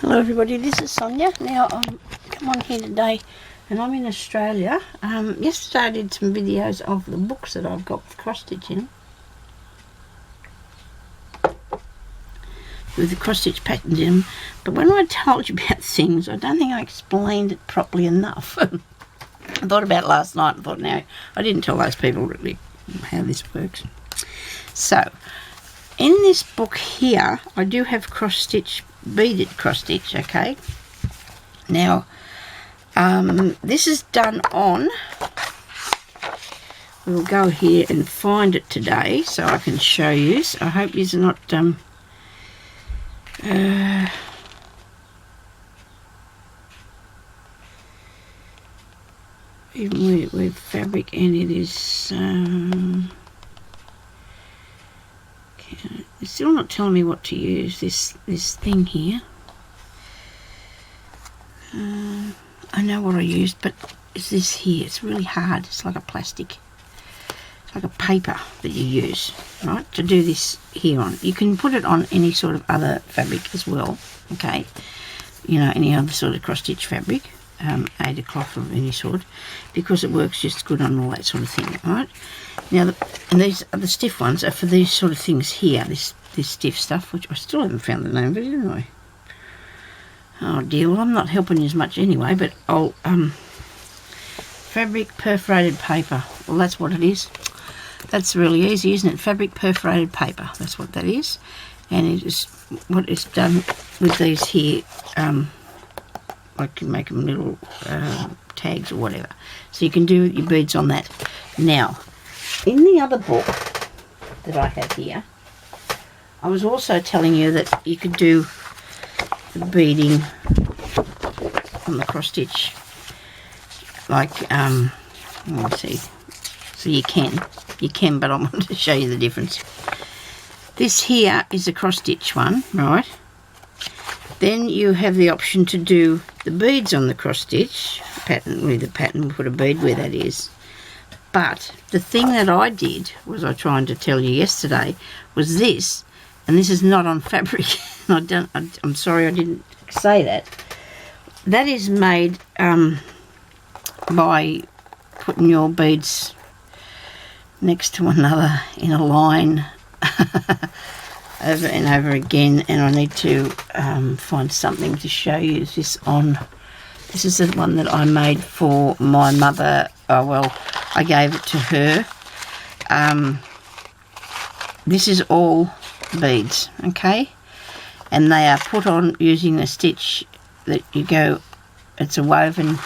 Hello everybody, this is Sonia. Now I'm come on here today and I'm in Australia. Yesterday I did some videos of the books that I've got with cross stitching, with the cross stitch patterns in them, but when I told you about things I don't think I explained it properly enough. I thought about it last night and thought, no, I didn't tell those people really how this works. So in this book here I do have cross stitch, beaded cross stitch, okay. Now this is done on, we'll go here and find it today so I can show you. So I hope you're not even with fabric, and it is it's still not telling me what to use, this thing here. I know what I used, but it's this here. It's really hard. It's like a plastic. It's like a paper that you use, right, to do this here on. You can put it on any sort of other fabric as well, okay? You know, any other sort of cross-stitch fabric, aida cloth of any sort, because it works just good on all that sort of thing, right? Now, and these are the stiff ones are for these sort of things here, this stiff stuff, which I still haven't found the name of it, haven't I? Oh dear, well I'm not helping you as much anyway, but I'll, fabric perforated paper, well that's what it is. That's really easy, isn't it? Fabric perforated paper, that's what that is. And it is what is done with these here, I can make them little tags or whatever. So you can do your beads on that. Now, in the other book that I have here, I was also telling you that you could do the beading on the cross stitch, like let me see. So you can, but I wanted to show you the difference. This here is a cross stitch one, right? Then you have the option to do the beads on the cross stitch pattern, with the pattern, put a bead where that is. But the thing that I did, was I trying to tell you yesterday, was this, and this is not on fabric. I'm sorry I didn't say that. That is made by putting your beads next to one another in a line over and over again, and I need to find something to show you this on. This is the one that I made for my mother. Oh well, I gave it to her. This is all beads, okay, and they are put on using a stitch that you go, it's a woven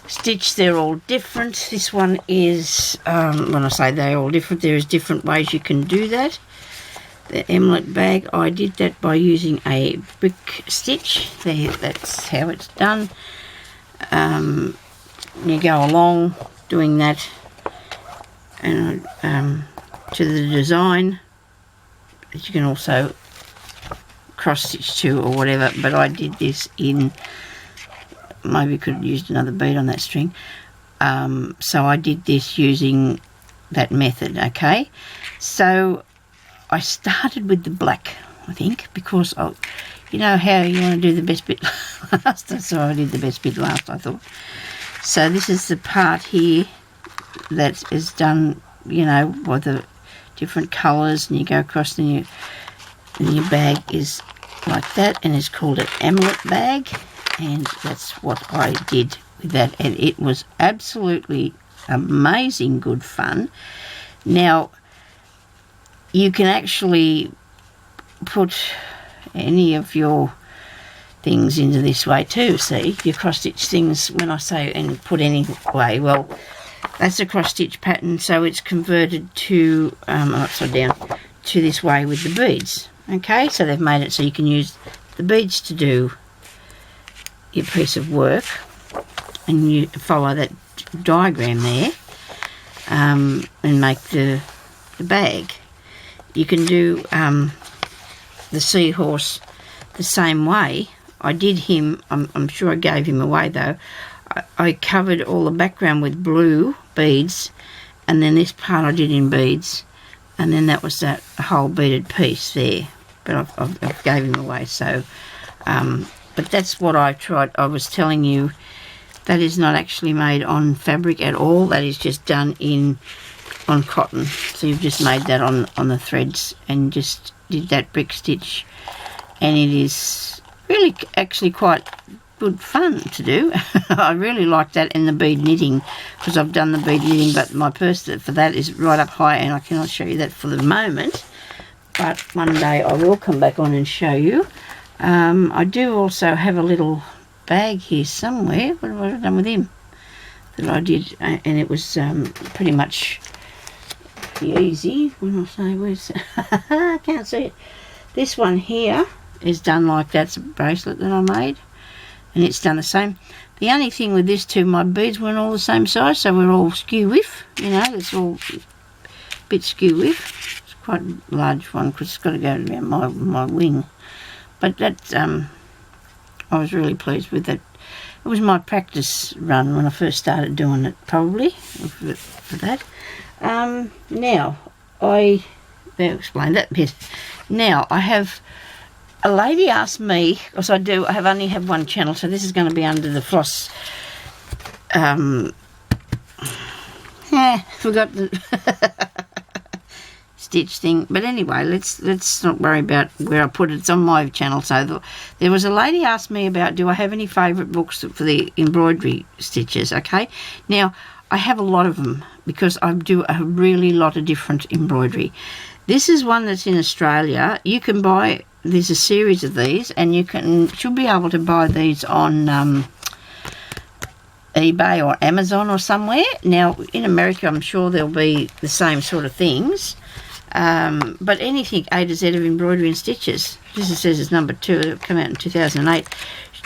stitch. They're all different. This one is, when I say they're all different, there is different ways you can do that. The emelet bag, I did that by using a brick stitch. There, that's how it's done. You go along doing that, and to the design that you can also cross stitch to or whatever, but I did this in, maybe could have used another bead on that string, so I did this using that method, okay. So I started with the black, I think, because you know how you want to do the best bit last, so I did the best bit last, I thought. So this is the part here that is done, you know, with the different colours, and you go across, and your bag is like that, and it's called an emelet bag, and that's what I did with that, and it was absolutely amazing good fun. Now, you can actually put any of your things into this way too, see, your cross stitch things, when I say and put any way, well, that's a cross stitch pattern, so it's converted to upside down to this way with the beads, okay. So they've made it so you can use the beads to do your piece of work, and you follow that diagram there, and make the bag. You can do the seahorse the same way. I did him, I'm sure I gave him away though. I covered all the background with blue beads, and then this part I did in beads, and then that was that whole beaded piece there. But I've gave him away, so but that's what I tried. I was telling you that is not actually made on fabric at all. That is just done on cotton. So you've just made that on the threads and just did that brick stitch, and it is really actually quite good fun to do. I really like that, and the bead knitting, because I've done the bead knitting, but my purse for that is right up high, and I cannot show you that for the moment, but one day I will come back on and show you. I do also have a little bag here somewhere. What have I done with him that I did, and it was pretty much easy. When I say where's I can't see it. This one here is done like that's a bracelet that I made, and it's done the same. The only thing with this too, my beads weren't all the same size, so we're all skew width, you know, it's all a bit skew width. It's quite a large one because it's got to go around my wing, but that I was really pleased with that. It was my practice run when I first started doing it, probably for that. Now I explained that bit. Now I have a lady asked me, because I only have one channel, so this is going to be under the floss. Forgot the stitch thing, but anyway, let's not worry about where I put it. It's on my channel. So there was a lady asked me about, do I have any favourite books for the embroidery stitches? Okay, now I have a lot of them because I do a really lot of different embroidery. This is one that's in Australia. You can buy, there's a series of these, and you should be able to buy these on eBay or Amazon or somewhere. Now in America I'm sure there'll be the same sort of things, but anything A to Z of embroidery and stitches. This says it's number 2. It'll come out in 2008.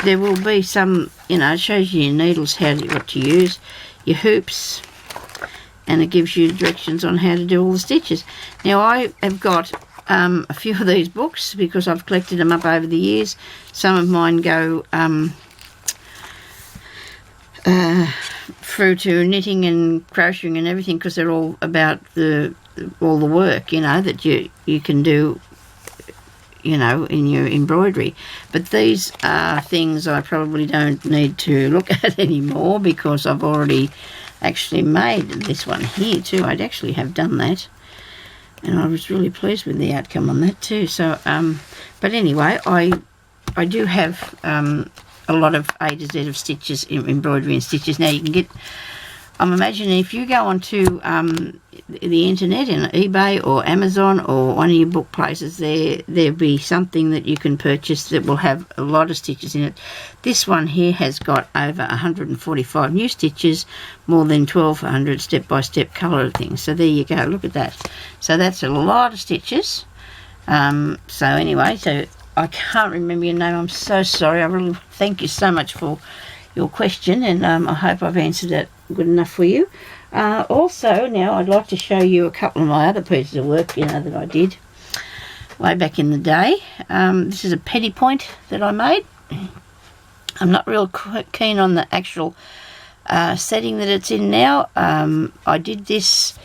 There will be some, you know, it shows you your needles, what to use, your hoops, and it gives you directions on how to do all the stitches. Now I have got a few of these books because I've collected them up over the years. Some of mine go through to knitting and crocheting and everything, because they're all about all the work, you know, that you can do, you know, in your embroidery. But these are things I probably don't need to look at anymore because I've already actually made this one here too. I'd actually have done that, and I was really pleased with the outcome on that too. So but anyway, I do have a lot of A to Z of stitches, embroidery and stitches. Now you can get, I'm imagining if you go onto the internet in eBay or Amazon or one of your book places, there'll be something that you can purchase that will have a lot of stitches in it. This one here has got over 145 new stitches, more than 1200 step-by-step colour things. So there you go, look at that. So that's a lot of stitches. So anyway, so I can't remember your name. I'm so sorry. I really thank you so much for your question, and I hope I've answered that good enough for you. Also, now I'd like to show you a couple of my other pieces of work, you know, that I did way back in the day. This is a penny point that I made. I'm not real keen on the actual setting that it's in now. I did this,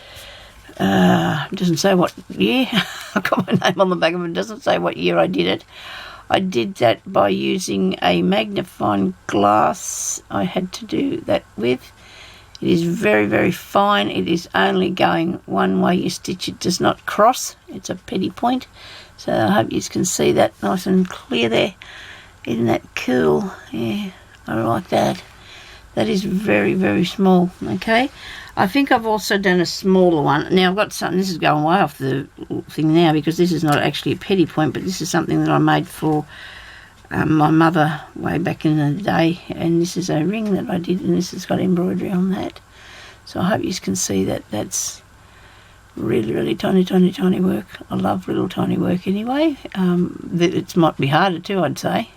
it doesn't say what year. I've got my name on the back of it. It doesn't say what year I did it. I did that by using a magnifying glass I had to do that with. It is very, very fine. It is only going one way. You stitch, it does not cross. It's a penny point. So I hope you can see that nice and clear there. Isn't that cool? Yeah, I like that. That is very, very small, okay? I think I've also done a smaller one. Now I've got something, this is going way off the thing now because this is not actually a penny point, but this is something that I made for my mother way back in the day, and this is a ring that I did, and this has got embroidery on that. So I hope you can see that that's really, really tiny, tiny, tiny work. I love little tiny work anyway. It might be harder too, I'd say.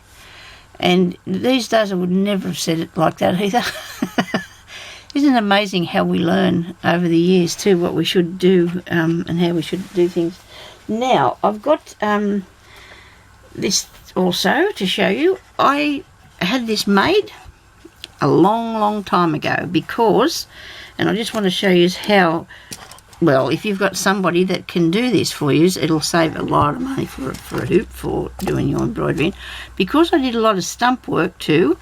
And these days I would never have said it like that either. Isn't it amazing how we learn over the years too, what we should do and how we should do things. Now, I've got this also to show you. I had this made a long, long time ago because, and I just want to show you how well, if you've got somebody that can do this for you, it'll save a lot of money for a hoop for doing your embroidery. Because I did a lot of stump work too,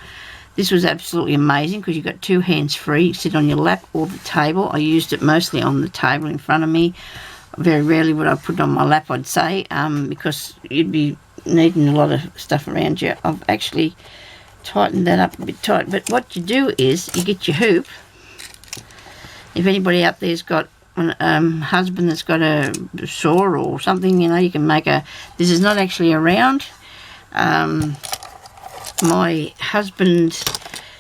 this was absolutely amazing because you've got 2 hands free. You sit on your lap or the table. I used it mostly on the table in front of me. Very rarely would I put it on my lap, I'd say, because you'd be needing a lot of stuff around you. I've actually tightened that up a bit tight. But what you do is you get your hoop. If anybody out there's got a husband that's got a saw or something, you know, you can make a... This is not actually a round. My husband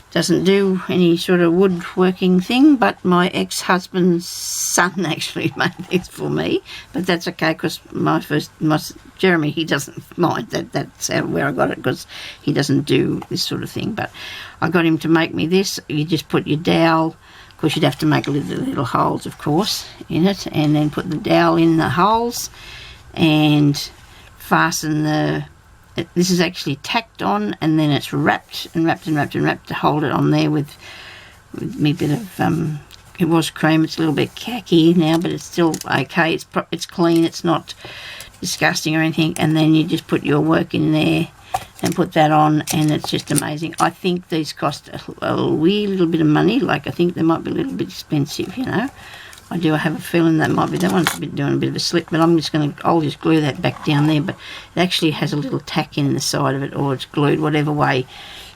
doesn't do any sort of woodworking thing, but my ex-husband's son actually made this for me. But that's okay, because Jeremy, he doesn't mind. That's where I got it, because he doesn't do this sort of thing. But I got him to make me this. You just put your dowel. Of course, you'd have to make little holes, of course, in it, and then put the dowel in the holes and fasten the... This is actually tacked on, and then it's wrapped and wrapped and wrapped and wrapped to hold it on there with me bit of it was cream. It's a little bit khaki now, but it's still okay. It's clean. It's not disgusting or anything. And then you just put your work in there and put that on, and it's just amazing. I think these cost a wee little bit of money. Like, I think they might be a little bit expensive, you know. I do have a feeling that might be, that one's doing a bit of a slip, but I'll just glue that back down there. But it actually has a little tack in the side of it, or it's glued, whatever way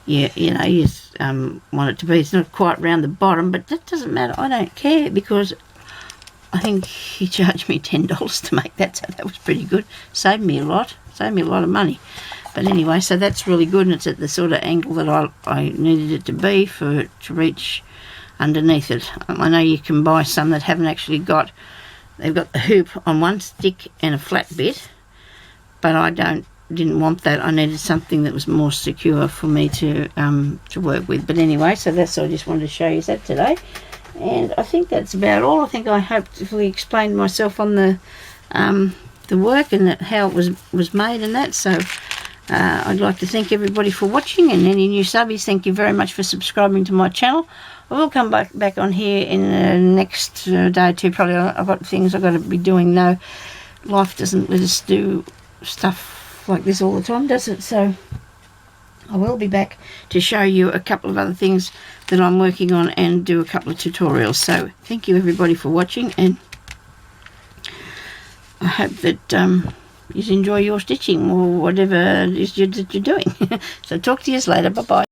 you want it to be. It's not quite round the bottom, but that doesn't matter. I don't care, because I think he charged me $10 to make that, so that was pretty good. Saved me a lot of money. But anyway, so that's really good, and it's at the sort of angle that I needed it to be for it to reach underneath it. I know you can buy some that haven't actually got, they've got the hoop on one stick and a flat bit, but I didn't want that. I needed something that was more secure for me to work with. But anyway, so that's, I just wanted to show you that today, and I think that's about all. I think I hopefully explained myself on the work and how it was made and that. So I'd like to thank everybody for watching, and any new subbies, thank you very much for subscribing to my channel. I will come back on here in the next day or two. Probably I've got things I've got to be doing now. Life doesn't let us do stuff like this all the time, does it? So I will be back to show you a couple of other things that I'm working on and do a couple of tutorials. So thank you everybody for watching, and I hope that you enjoy your stitching or whatever it is that you're doing. So talk to you later. Bye-bye.